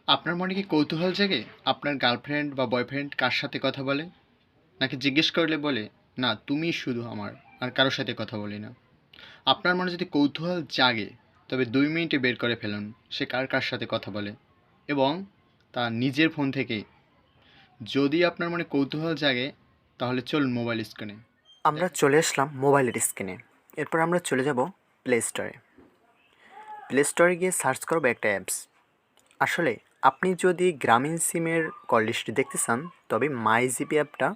আপনার মনে কি কৌতূহল জাগে আপনার গার্লফ্রেন্ড বা বয়ফ্রেন্ড কার সাথে কথা বলে? নাকি জিজ্ঞেস করলে বলে, না তুমিই শুধু আমার, আর কারোর সাথে কথা বলি না? আপনার মনে যদি কৌতূহল জাগে, তবে 2 মিনিটে বের করে ফেলুন সে কার কার সাথে কথা বলে, এবং তার নিজের ফোন থেকেই। যদি আপনার মনে কৌতূহল জাগে, তাহলে চলুন মোবাইল স্ক্রিনে। আমরা চলে আসলাম মোবাইলের স্ক্রিনে। এরপর আমরা চলে যাব প্লে স্টোরে। প্লে স্টোরে গিয়ে সার্চ করবো একটা অ্যাপস। আসলে আপনি যদি গ্রামীণ সিমের কল লিস্টটি দেখতে চান, তবে মাই জিপি অ্যাপটা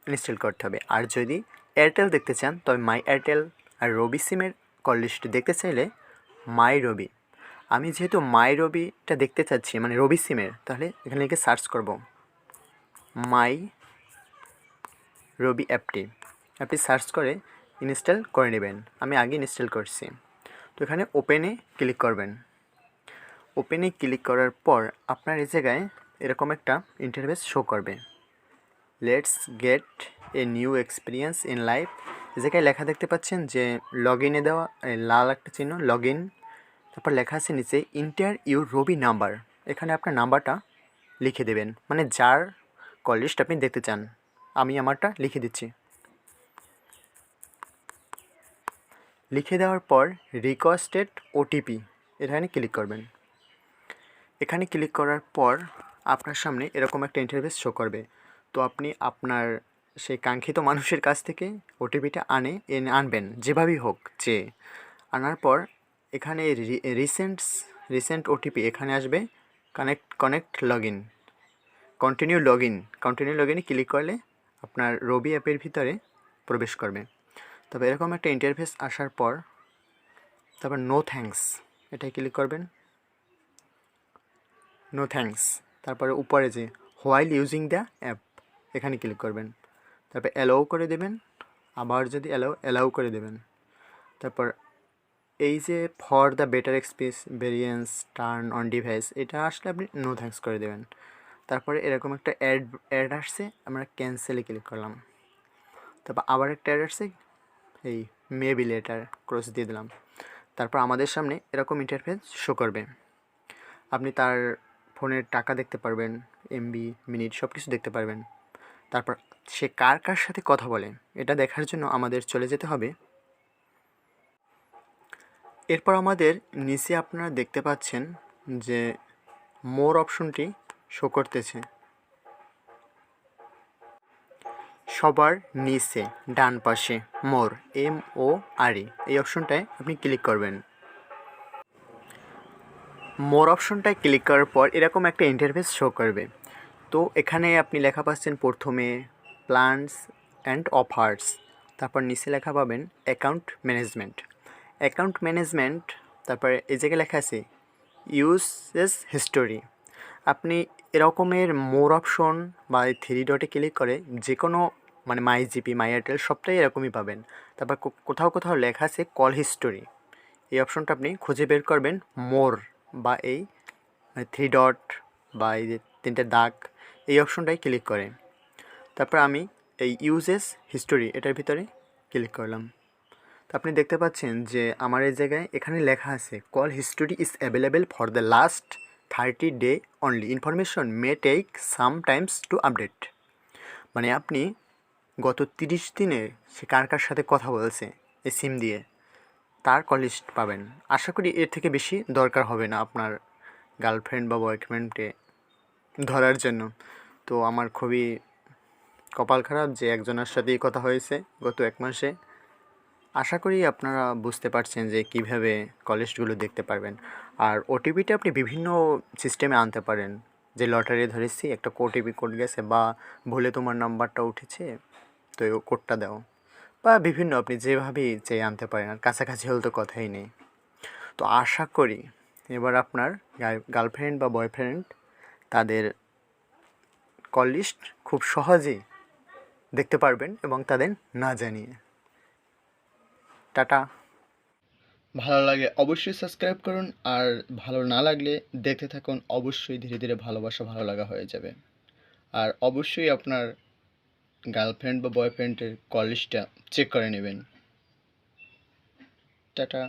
ইনস্টল করতে হবে। আর যদি এয়ারটেল দেখতে চান, তবে মাই এয়ারটেল। আর রবি সিমের কল লিস্টটি দেখতে চাইলে মাই রবি। আমি যেহেতু মাই রবিটা দেখতে চাচ্ছি, মানে রবি সিমের, তাহলে এখানে লিখে সার্চ করব মাই রবি অ্যাপটি। অ্যাপটি সার্চ করে ইনস্টল করে নেবেন। আমি আগে ইনস্টল করছি। তো এখানে ওপেনে ক্লিক করবেন। ওপেনে ক্লিক করার পর আপনার এই জায়গায় এরকম একটা ইন্টারফেস শো করবে, let's get a new experience in life. এই জায়গায় লেখা দেখতে পাচ্ছেন যে লগ ইনে দেওয়া, লাল একটা চিহ্ন, লগ ইন। তারপর লেখা আছে নিচে ইন্টার ইউর রবি নাম্বার। এখানে আপনার নাম্বারটা লিখে দেবেন, মানে যার কল লিস্ট আপনি দেখতে চান। আমি আমারটা লিখে দিচ্ছি। লিখে দেওয়ার পর রিকোয়েস্টেড ওটিপি এখানে ক্লিক করবেন। এখানে ক্লিক করার পর আপনার সামনে এরকম একটা ইন্টারফেস শো করবে। তো আপনি আপনার সেই কাঙ্ক্ষিত মানুষের কাছ থেকে ওটিপিটা আনবেন যেভাবেই হোক। যে আনার পর এখানে রিসেন্ট ওটিপি এখানে আসবে, connect log in, continue log ইনে ক্লিক করলে আপনার রবি অ্যাপের ভিতরে প্রবেশ করবে। তবে এরকম একটা ইন্টারফেস আসার পর তারপর নো থ্যাঙ্কস এটাই ক্লিক করবেন। No thanks. তারপরে উপরে যে হোয়াইল ইউজিং দ্য অ্যাপ এখানে ক্লিক করবেন। তারপর অ্যালাউ করে দেবেন। আবার যদি অ্যালাউ করে দেবেন। তারপর এই যে for the better experience turn on device, এটা আসলে আপনি নো থ্যাঙ্কস করে দেবেন। তারপরে এরকম একটা অ্যাড আসছে, আমরা ক্যান্সেলে ক্লিক করলাম। তারপর আবার একটা অ্যাড আসছে, এই মেবি লেটার ক্রস দিয়ে দিলাম। তারপর আমাদের সামনে এরকম ইন্টারফেস শো করবে। আপনি তার ফোনের টাকা দেখতে পারবেন, এমবি, মিনিট সব কিছু দেখতে পারবেন। তারপর সে কার কার সাথে কথা বলে এটা দেখার জন্য আমাদের চলে যেতে হবে। এরপর আমাদের নিচে আপনারা দেখতে পাচ্ছেন যে মোর অপশনটি শো করতেছে। সবার নিচে ডান পাশে মোর, MORE, এই অপশনটায় আপনি ক্লিক করবেন। মোর অপশনটায় ক্লিক করার পর এরকম একটা ইন্টারফেস শো করবে। তো এখানে আপনি লেখা পাচ্ছেন প্রথমে প্ল্যানস অ্যান্ড অফার্স, তারপর নিচে লেখা পাবেন অ্যাকাউন্ট ম্যানেজমেন্ট। তারপরে এই জায়গায় লেখা আছে ইউজেস হিস্টোরি। আপনি এরকমের মোর অপশন বা এই 3 ডটে ক্লিক করে যে কোনো, মানে মাই জিপি, মাই এয়ারটেল সবটাই এরকমই পাবেন। তারপর কোথাও কোথাও লেখা আছে কল হিস্টোরি, এই অপশনটা আপনি খুঁজে বের করবেন মোর, বা এই 3 ডট বা এই যে 3টে দাগ, এই অপশনটাই ক্লিক করে। তারপর আমি এই ইউজেস হিস্টোরি এটার ভিতরে ক্লিক করলাম। তো আপনি দেখতে পাচ্ছেন যে আমার এই জায়গায় এখানে লেখা আছে call history is available for the last 30 day only, information may take some times to update. মানে আপনি গত 30 দিনে সে কার কার সাথে কথা বলছে এই সিম দিয়ে, তার কল লিস্ট পাবেন। আশা করি এর থেকে বেশি দরকার হবে না আপনার গার্লফ্রেন্ড বা বয়ফ্রেন্ডকে ধরার জন্য। তো আমার খুবই কপাল খারাপ যে একজনের সাথেই কথা হয়েছে গত 1 মাসে। আশা করি আপনারা বুঝতে পারছেন যে কীভাবে কল লিস্টগুলো দেখতে পারবেন। আর ওটিপিটা আপনি বিভিন্ন সিস্টেমে আনতে পারেন, যে লটারি ধরেছি একটা ওটিপি কোড গেছে, বা ভুলে তোমার নাম্বারটা উঠেছে তো এই কোডটা দাও, বা বিভিন্ন আপনি যেভাবেই চেয়ে আনতে পারেন। আর কাছাকাছি হলে তো কথাই নেই। তো আশা করি এবার আপনার গার্লফ্রেন্ড বা বয়ফ্রেন্ড তাদের কল লিস্ট খুব সহজেই দেখতে পারবেন এবং তাদের না জানিয়ে। টাটা। ভালো লাগে অবশ্যই সাবস্ক্রাইব করুন, আর ভালো না লাগলে দেখতে থাকুন, অবশ্যই ধীরে ধীরে ভালোবাসা ভালো লাগা হয়ে যাবে। আর অবশ্যই আপনার গার্লফ্রেন্ড বা বয়ফ্রেন্ডের কল লিস্টটা চেক করে নেবেন। টাটা।